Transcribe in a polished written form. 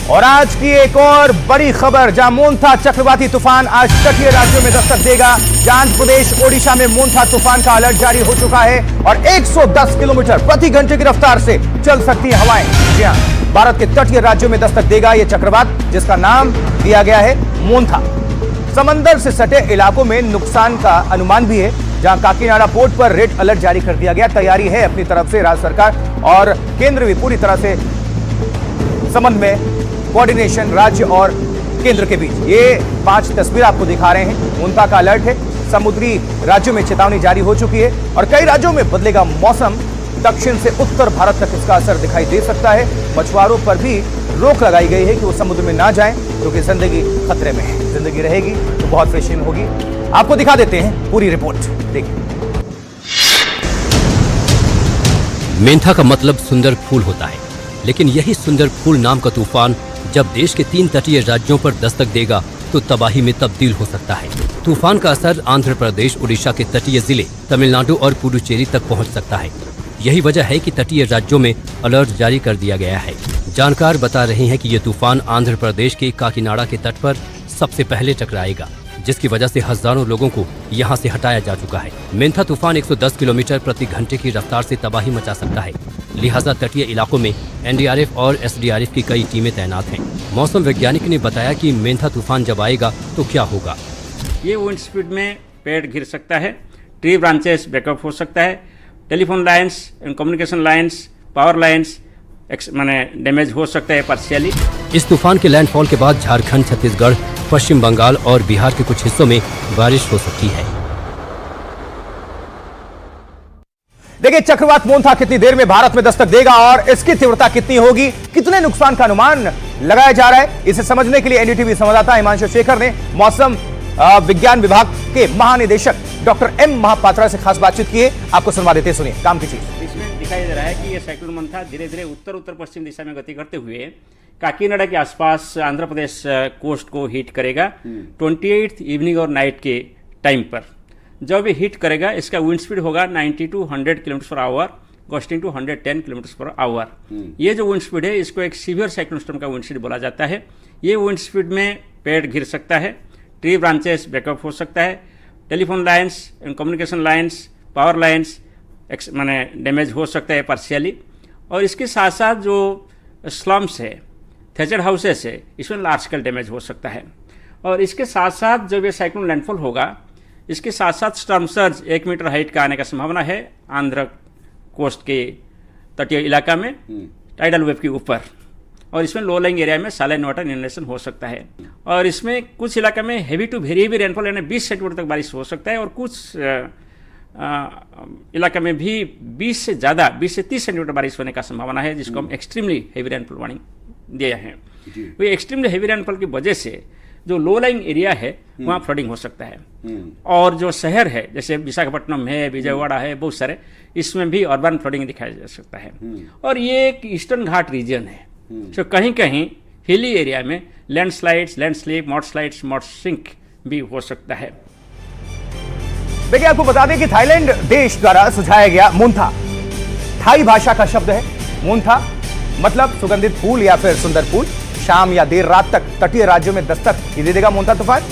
और आज की एक और बड़ी खबर, जहां मोन्था चक्रवाती तूफान आज तटीय राज्यों में दस्तक देगा। आंध्र प्रदेश ओडिशा में मोन्था तूफान का अलर्ट जारी हो चुका है और 110 किलोमीटर प्रति घंटे की रफ्तार से चल सकती है हवाएं। जी हां, भारत के तटीय राज्यों में दस्तक देगा यह चक्रवात, जिसका नाम दिया गया है मोन्था। समंदर से सटे इलाकों में नुकसान का अनुमान भी है, जहां काकीनाडा पोर्ट पर रेड अलर्ट जारी कर दिया गया। तैयारी है अपनी तरफ से राज्य सरकार और केंद्र भी पूरी तरह से संबंध में कोऑर्डिनेशन राज्य और केंद्र के बीच। ये 5 तस्वीर आपको दिखा रहे हैं, मोन्था का अलर्ट है। समुद्री राज्यों में चेतावनी जारी हो चुकी है और कई राज्यों में बदलेगा मौसम। दक्षिण से उत्तर भारत तक इसका असर दिखाई दे सकता है। मछुआरों पर भी रोक लगाई गई है कि वो समुद्र में ना जाएं, क्योंकि जिंदगी खतरे में है। जिंदगी रहेगी तो बहुत फिशिंग होगी। आपको दिखा देते हैं पूरी रिपोर्ट, देखिए। मेंथा का मतलब सुंदर फूल होता है, लेकिन यही सुंदर फूल नाम का तूफान जब देश के 3 तटीय राज्यों पर दस्तक देगा तो तबाही में तब्दील हो सकता है। तूफान का असर आंध्र प्रदेश, उड़ीसा के तटीय जिले, तमिलनाडु और पुडुचेरी तक पहुंच सकता है। यही वजह है कि तटीय राज्यों में अलर्ट जारी कर दिया गया है। जानकार बता रहे हैं कि ये तूफान आंध्र प्रदेश के काकीनाडा के तट पर सबसे पहले टकराएगा, जिसकी वजह से हजारों लोगों को यहां से हटाया जा चुका है। मेंथा तूफान 110 किलोमीटर प्रति घंटे की रफ्तार से तबाही मचा सकता है, लिहाजा तटीय इलाकों में एनडीआरएफ और एसडीआरएफ की कई टीमें तैनात हैं। मौसम वैज्ञानिक ने बताया कि मेंथा तूफान जब आएगा तो क्या होगा। ये विंड स्पीड में पेड़ गिर सकता है, ट्री ब्रांचेस ब्रेकअप हो सकता है, telephone lines and communication lines, power lines माने डैमेज हो सकता है पार्शियली। इस तूफान के लैंडफॉल के बाद झारखंड, छत्तीसगढ़, पश्चिम बंगाल और बिहार के कुछ हिस्सों में बारिश हो सकती है। देखिए, चक्रवात मोन्था कितनी देर में भारत में दस्तक देगा और इसकी तीव्रता कितनी होगी, कितने नुकसान का अनुमान लगाया जा रहा है, इसे समझने के लिए एनडीटीवी संवाददाता हिमांशु शेखर ने मौसम विज्ञान विभाग के महानिदेशक डॉक्टर एम महापात्रा से खास बातचीत की है। आपको सुनवा देते, सुनिए काम की चीज। इसमें दिखाई दे रहा है कि ये साइक्लोन मोन्था धीरे धीरे उत्तर उत्तर पश्चिम दिशा में गति करते हुए काकीनाडा के आसपास आंध्र प्रदेश कोस्ट को हिट करेगा 28 इवनिंग और नाइट के टाइम पर। जब ये हिट करेगा, इसका विंड स्पीड होगा 90 to 100 किलोमीटर पर आवर, गस्टिंग टू 110 किलोमीटर पर आवर। ये जो विंड स्पीड है, इसको एक सीवियर साइक्लोन स्टॉर्म का विंड स्पीड बोला जाता है। ये विंड स्पीड में पेड़ गिर सकता है, ट्री ब्रांचेस ब्रेकअप हो सकता है, telephone lines and communication lines, power lines माने डैमेज हो सकता है पार्शियली। और इसके साथ साथ जो स्लम्स है, थेचर हाउसेस है, इसमें लार्ज स्केल डैमेज हो सकता है। और इसके साथ साथ जब ये साइक्लोन लैंडफॉल होगा, इसके साथ साथ स्टॉर्म सर्ज 1 मीटर हाइट का आने का संभावना है आंध्र कोस्ट के तटीय इलाका में, टाइडल वेव के ऊपर। और इसमें लो लाइंग एरिया में सैलाइन वाटर इनलेशन हो सकता है। और इसमें कुछ इलाका में heavy to very heavy rainfall यानी 20 सेंटीमीटर तक बारिश हो सकता है। और कुछ इलाका में भी 20 से 30 सेंटीमीटर बारिश होने का संभावना है, जिसको हम एक्सट्रीमली हेवी रेनफॉल वार्निंग दिया है। वो एक्सट्रीमली हेवी रेनफॉल की वजह से जो लो लाइंग एरिया है वहाँ फ्लडिंग हो सकता है। और जो शहर है, जैसे विशाखापट्टनम है, विजयवाड़ा है, बहुत सारे, इसमें भी अर्बन फ्लडिंग दिखाया जा सकता है। और ये एक ईस्टर्न घाट रीजन है, तो कहीं कहीं हिली एरिया में लैंडस्लाइड्स, लैंडस्लिप, मॉडस्लाइड्स, मॉडसिंक भी हो सकता है। देखिए, आपको बता दें कि थाईलैंड देश द्वारा सुझाया गया मोन्था थाई भाषा का शब्द है। मोन्था मतलब सुगंधित फूल या फिर सुंदर फूल। शाम या देर रात तक तटीय राज्यों में दस्तक दे देगा मोन्था तूफान।